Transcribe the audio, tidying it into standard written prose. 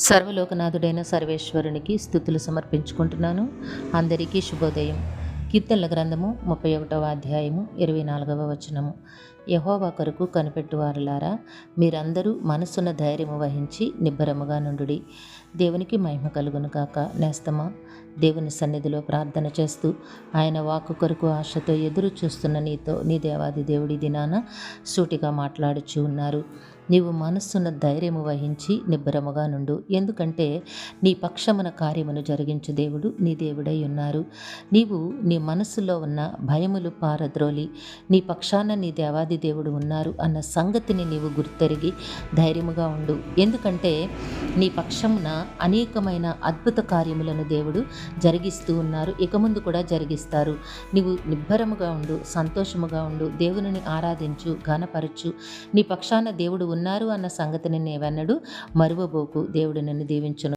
సర్వలోకనాథుడైన సర్వేశ్వరునికి స్తుతులు సమర్పించుకుంటున్నాను. అందరికీ శుభోదయం. కీర్తనల గ్రంథము 31వ అధ్యాయము 24వ వచనము. యెహోవా కొరకు కనిపెట్టువారులారా, మీరందరూ మనస్సున ధైర్యము వహించి నిబ్బరముగా నుండుడి. దేవునికి మహిమ కలుగును గాక. నేస్తమా, దేవుని సన్నిధిలో ప్రార్థన చేస్తూ ఆయన వాక్కు కొరకు ఆశతో ఎదురు చూస్తున్న నీతో నీ దేవాది దేవుడి దినాన సూటిగా మాట్లాడుచూ ఉన్నారు. నీవు మనస్సున ధైర్యము వహించి నిబ్బరముగా నుండు. ఎందుకంటే నీ పక్షమున కార్యమును జరిగించు దేవుడు నీ దేవుడై ఉన్నారు. నీవు నీ మనస్సులో ఉన్న భయములు పారద్రోలి నీ పక్షాన నీ దేవాది దేవుడు ఉన్నారు అన్న సంగతిని నీవు గుర్తెరిగి ధైర్యముగా ఉండు. ఎందుకంటే నీ పక్షమున అనేకమైన అద్భుత కార్యములను దేవుడు జరిగిస్తూ ఉన్నారు, ఇక ముందు కూడా జరిగిస్తారు. నీవు నిబ్బరముగా ఉండు, సంతోషముగా ఉండు, దేవునిని ఆరాధించు, ఘనపరచు. నీ పక్షాన దేవుడు ఉన్నారు అన్న సంగతిని నీవెన్నడూ మరువబోకు. దేవుడు నిన్ను దీవించును.